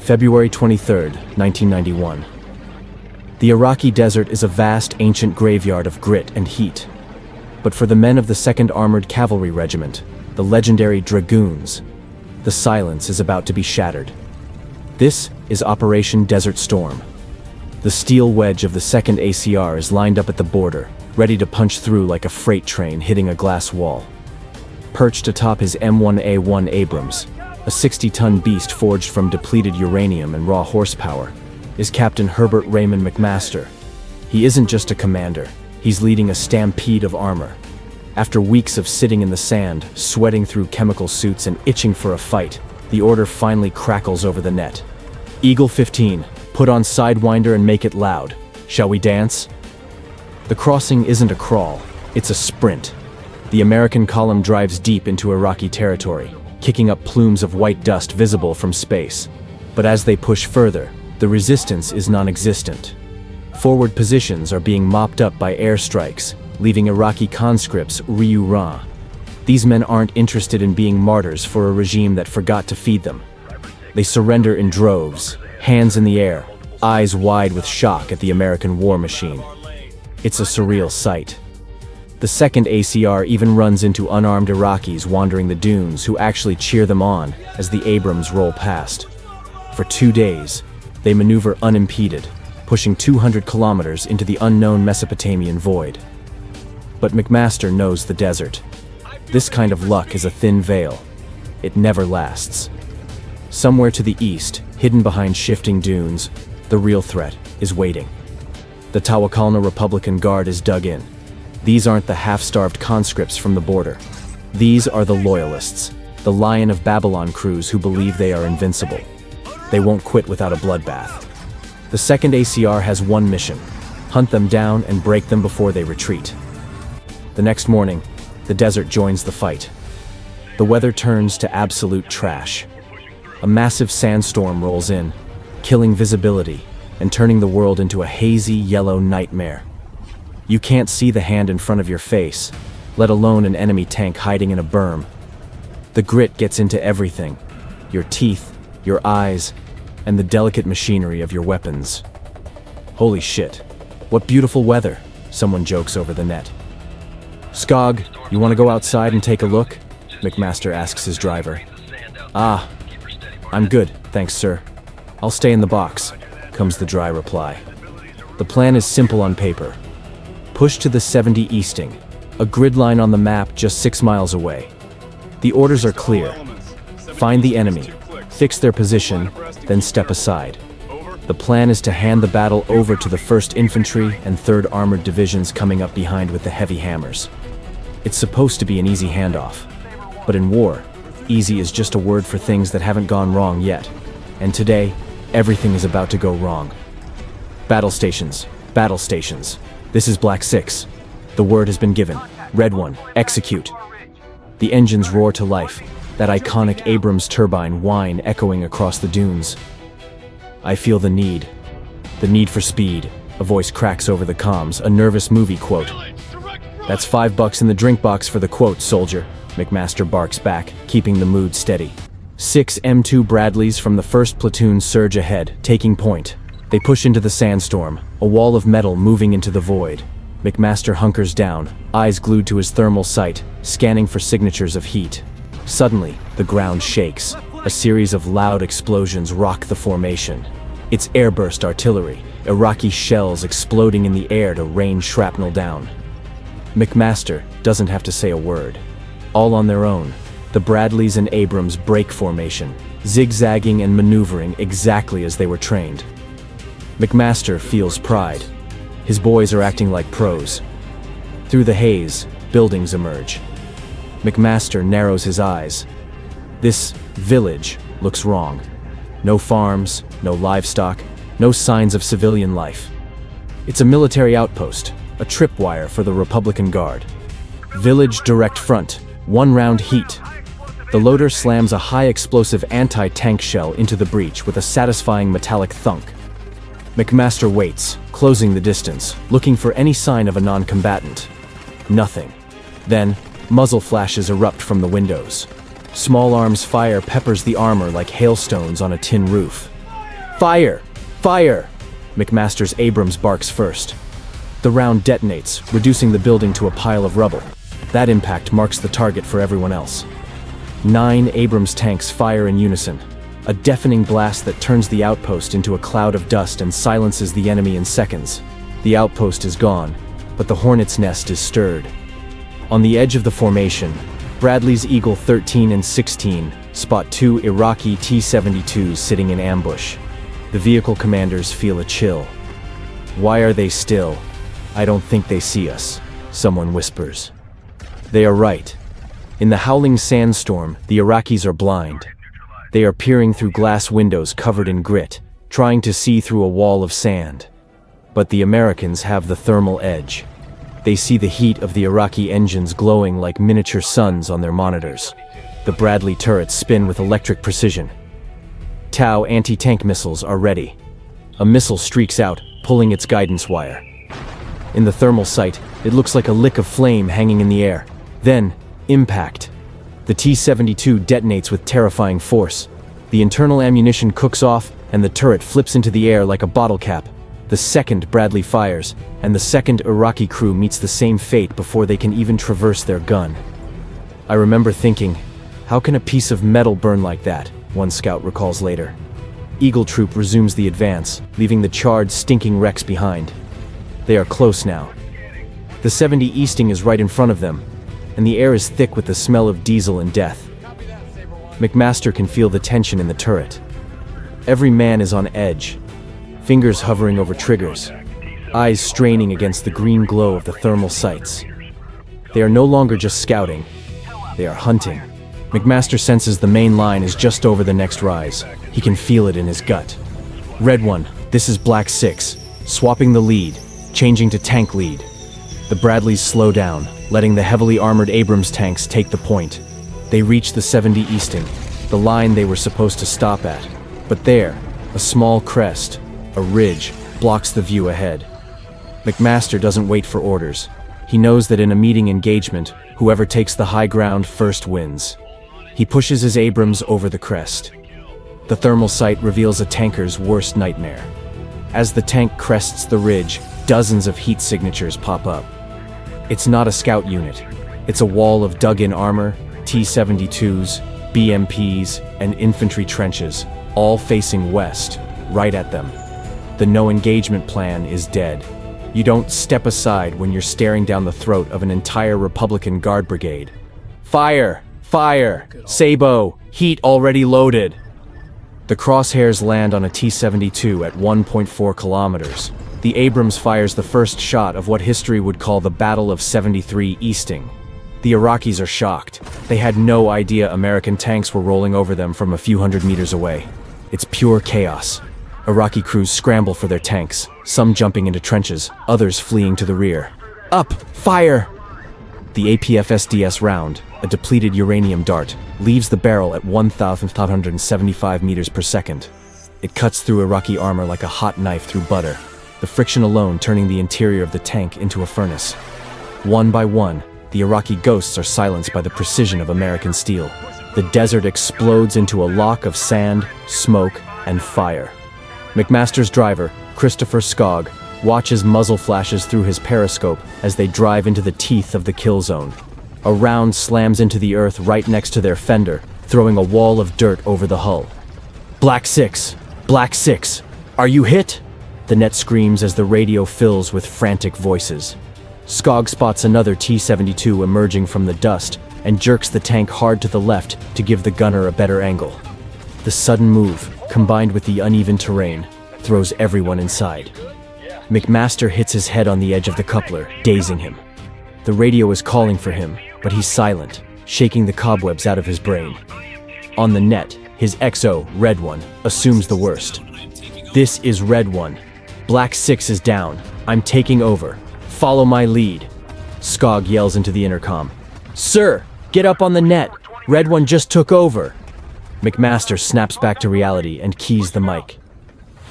February 23, 1991. The Iraqi desert is a vast, ancient graveyard of grit and heat. But for the men of the 2nd Armored Cavalry Regiment, the legendary Dragoons, the silence is about to be shattered. This is Operation Desert Storm. The steel wedge of the 2nd ACR is lined up at the border, ready to punch through like a freight train hitting a glass wall. Perched atop his M1A1 Abrams, a 60-ton beast forged from depleted uranium and raw horsepower, is Captain Herbert Raymond McMaster. He isn't just a commander, he's leading a stampede of armor. After weeks of sitting in the sand, sweating through chemical suits and itching for a fight, the order finally crackles over the net. Eagle 15, put on Sidewinder and make it loud. Shall we dance? The crossing isn't a crawl, it's a sprint. The American column drives deep into Iraqi territory, kicking up plumes of white dust visible from space. But as they push further, the resistance is non-existent. Forward positions are being mopped up by airstrikes, leaving Iraqi conscripts riou-rah. These men aren't interested in being martyrs for a regime that forgot to feed them. They surrender in droves, hands in the air, eyes wide with shock at the American war machine. It's a surreal sight. The 2nd ACR even runs into unarmed Iraqis wandering the dunes who actually cheer them on as the Abrams roll past. For 2 days, they maneuver unimpeded, pushing 200 kilometers into the unknown Mesopotamian void. But McMaster knows the desert. This kind of luck is a thin veil. It never lasts. Somewhere to the east, hidden behind shifting dunes, the real threat is waiting. The Tawakalna Republican Guard is dug in. These aren't the half-starved conscripts from the border. These are the loyalists, the Lion of Babylon crews who believe they are invincible. They won't quit without a bloodbath. The 2nd ACR has one mission: hunt them down and break them before they retreat. The next morning, the desert joins the fight. The weather turns to absolute trash. A massive sandstorm rolls in, killing visibility and turning the world into a hazy yellow nightmare. You can't see the hand in front of your face, let alone an enemy tank hiding in a berm. The grit gets into everything: your teeth, your eyes, and the delicate machinery of your weapons. Holy shit, what beautiful weather, someone jokes over the net. Skog, you want to go outside and take a look? McMaster asks his driver. Ah, I'm good, thanks sir. I'll stay in the box, comes the dry reply. The plan is simple on paper. Push to the 70 easting, a grid line on the map just 6 miles away. The orders are clear. Find the enemy, fix their position, then step aside. The plan is to hand the battle over to the 1st Infantry and 3rd Armored Divisions coming up behind with the heavy hammers. It's supposed to be an easy handoff. But in war, easy is just a word for things that haven't gone wrong yet. And today, everything is about to go wrong. Battle stations, battle stations. This is Black 6. The word has been given. Red 1, execute. The engines roar to life, that iconic Abrams turbine whine echoing across the dunes. I feel the need for speed. A voice cracks over the comms, a nervous movie quote. That's $5 in the drink box for the quote, soldier, McMaster barks back, keeping the mood steady. 6 M2 Bradleys from the 1st platoon surge ahead, taking point. They push into the sandstorm, a wall of metal moving into the void. McMaster hunkers down, eyes glued to his thermal sight, scanning for signatures of heat. Suddenly, the ground shakes. A series of loud explosions rock the formation. It's airburst artillery, Iraqi shells exploding in the air to rain shrapnel down. McMaster doesn't have to say a word. All on their own, the Bradleys and Abrams break formation, zigzagging and maneuvering exactly as they were trained. McMaster feels pride. His boys are acting like pros. Through the haze, buildings emerge. McMaster narrows his eyes. This village looks wrong. No farms, no livestock, no signs of civilian life. It's a military outpost, a tripwire for the Republican Guard. Village direct front, 1 round heat. The loader slams a high-explosive anti-tank shell into the breach with a satisfying metallic thunk. McMaster waits, closing the distance, looking for any sign of a non-combatant. Nothing. Then, muzzle flashes erupt from the windows. Small arms fire peppers the armor like hailstones on a tin roof. Fire! Fire! McMaster's Abrams barks first. The round detonates, reducing the building to a pile of rubble. That impact marks the target for everyone else. 9 Abrams tanks fire in unison, a deafening blast that turns the outpost into a cloud of dust and silences the enemy in seconds. The outpost is gone, but the hornet's nest is stirred. On the edge of the formation, Bradley's Eagle 13 and 16 spot 2 Iraqi T-72s sitting in ambush. The vehicle commanders feel a chill. Why are they still? I don't think they see us, someone whispers. They are right. In the howling sandstorm, the Iraqis are blind. They are peering through glass windows covered in grit, trying to see through a wall of sand. But the Americans have the thermal edge. They see the heat of the Iraqi engines glowing like miniature suns on their monitors. The Bradley turrets spin with electric precision. Tau anti-tank missiles are ready. A missile streaks out, pulling its guidance wire. In the thermal sight, it looks like a lick of flame hanging in the air. Then, impact. The T-72 detonates with terrifying force. The internal ammunition cooks off, and the turret flips into the air like a bottle cap. The second Bradley fires, and the second Iraqi crew meets the same fate before they can even traverse their gun. I remember thinking, how can a piece of metal burn like that? One scout recalls later. Eagle Troop resumes the advance, leaving the charred, stinking wrecks behind. They are close now. The 70 Easting is right in front of them, and the air is thick with the smell of diesel and death. McMaster can feel the tension in the turret. Every man is on edge, fingers hovering over triggers, eyes straining against the green glow of the thermal sights. They are no longer just scouting, they are hunting. McMaster senses the main line is just over the next rise. He can feel it in his gut. Red 1, this is Black 6, swapping the lead, changing to tank lead. The Bradleys slow down, letting the heavily armored Abrams tanks take the point. They reach the 70 Easting, the line they were supposed to stop at. But there, a small crest, a ridge, blocks the view ahead. McMaster doesn't wait for orders. He knows that in a meeting engagement, whoever takes the high ground first wins. He pushes his Abrams over the crest. The thermal sight reveals a tanker's worst nightmare. As the tank crests the ridge, dozens of heat signatures pop up. It's not a scout unit. It's a wall of dug-in armor, T-72s, BMPs, and infantry trenches, all facing west, right at them. The no-engagement plan is dead. You don't step aside when you're staring down the throat of an entire Republican Guard brigade. Fire! Fire! Sabo! Heat already loaded! The crosshairs land on a T-72 at 1.4 kilometers. The Abrams fires the first shot of what history would call the Battle of 73 Easting. The Iraqis are shocked. They had no idea American tanks were rolling over them from a few hundred meters away. It's pure chaos. Iraqi crews scramble for their tanks, some jumping into trenches, others fleeing to the rear. Up! Fire! The APF-SDS round, a depleted uranium dart, leaves the barrel at 1,575 meters per second. It cuts through Iraqi armor like a hot knife through butter, the friction alone turning the interior of the tank into a furnace. One by one, the Iraqi ghosts are silenced by the precision of American steel. The desert explodes into a lock of sand, smoke, and fire. McMaster's driver, Christopher Skog, watches muzzle flashes through his periscope as they drive into the teeth of the kill zone. A round slams into the earth right next to their fender, throwing a wall of dirt over the hull. Black 6! Black 6! Are you hit? The net screams as the radio fills with frantic voices. Skog spots another T-72 emerging from the dust and jerks the tank hard to the left to give the gunner a better angle. The sudden move, combined with the uneven terrain, throws everyone inside. McMaster hits his head on the edge of the coupler, dazing him. The radio is calling for him, but he's silent, shaking the cobwebs out of his brain. On the net, his XO, Red 1, assumes the worst. This is Red 1. Black 6 is down. I'm taking over. Follow my lead. Skog yells into the intercom. Sir, get up on the net. Red 1 just took over. McMaster snaps back to reality and keys the mic.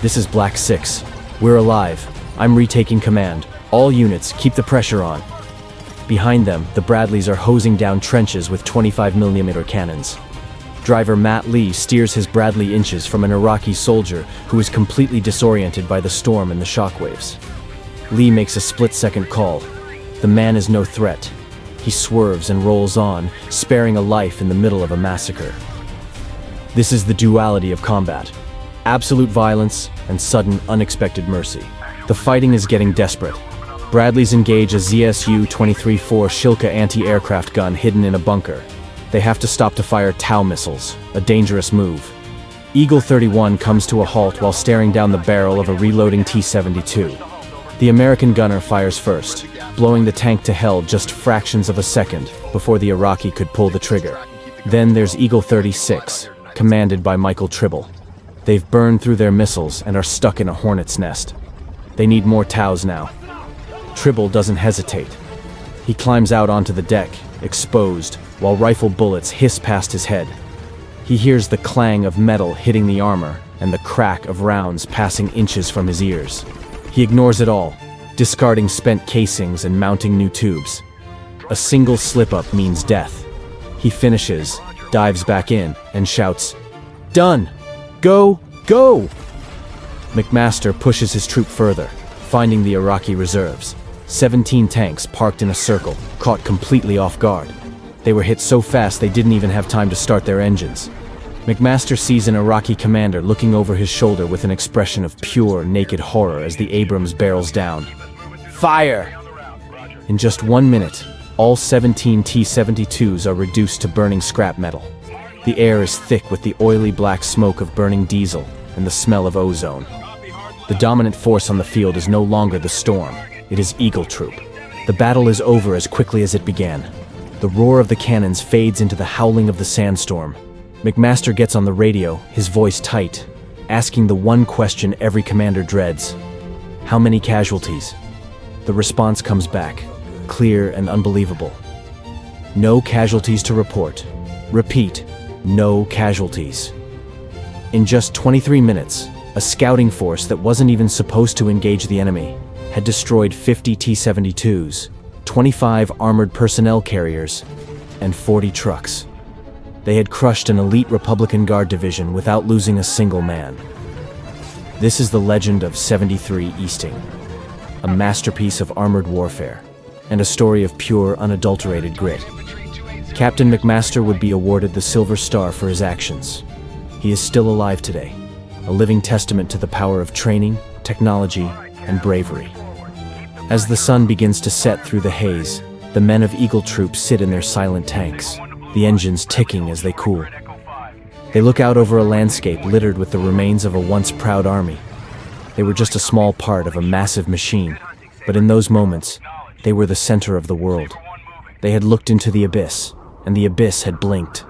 This is Black 6. We're alive. I'm retaking command. All units, keep the pressure on. Behind them, the Bradleys are hosing down trenches with 25mm cannons. Driver Matt Lee steers his Bradley inches from an Iraqi soldier who is completely disoriented by the storm and the shockwaves. Lee makes a split-second call. The man is no threat. He swerves and rolls on, sparing a life in the middle of a massacre. This is the duality of combat. Absolute violence and sudden, unexpected mercy. The fighting is getting desperate. Bradleys engage a ZSU-23-4 Shilka anti-aircraft gun hidden in a bunker. They have to stop to fire Tau missiles, a dangerous move. Eagle 31 comes to a halt while staring down the barrel of a reloading T-72. The American gunner fires first, blowing the tank to hell just fractions of a second before the Iraqi could pull the trigger. Then there's Eagle 36, commanded by Michael Tribble. They've burned through their missiles and are stuck in a hornet's nest. They need more Taus now. Tribble doesn't hesitate. He climbs out onto the deck, exposed, while rifle bullets hiss past his head. He hears the clang of metal hitting the armor and the crack of rounds passing inches from his ears. He ignores it all, discarding spent casings and mounting new tubes. A single slip-up means death. He finishes, dives back in, and shouts, "Done! Go! Go!" McMaster pushes his troop further, finding the Iraqi reserves. 17 tanks parked in a circle, caught completely off guard. They were hit so fast they didn't even have time to start their engines. McMaster sees an Iraqi commander looking over his shoulder with an expression of pure, naked horror as the Abrams barrels down. Fire! In just 1 minute, all 17 T-72s are reduced to burning scrap metal. The air is thick with the oily black smoke of burning diesel and the smell of ozone. The dominant force on the field is no longer the storm. It is Eagle Troop. The battle is over as quickly as it began. The roar of the cannons fades into the howling of the sandstorm. McMaster gets on the radio, his voice tight, asking the one question every commander dreads. How many casualties? The response comes back, clear and unbelievable. No casualties to report. Repeat, no casualties. In just 23 minutes, a scouting force that wasn't even supposed to engage the enemy had destroyed 50 T-72s, 25 armored personnel carriers, and 40 trucks. They had crushed an elite Republican Guard division without losing a single man. This is the legend of 73 Easting, a masterpiece of armored warfare, and a story of pure, unadulterated grit. Captain McMaster would be awarded the Silver Star for his actions. He is still alive today, a living testament to the power of training, technology, and bravery. As the sun begins to set through the haze, the men of Eagle Troop sit in their silent tanks, the engines ticking as they cool. They look out over a landscape littered with the remains of a once proud army. They were just a small part of a massive machine, but in those moments, they were the center of the world. They had looked into the abyss, and the abyss had blinked.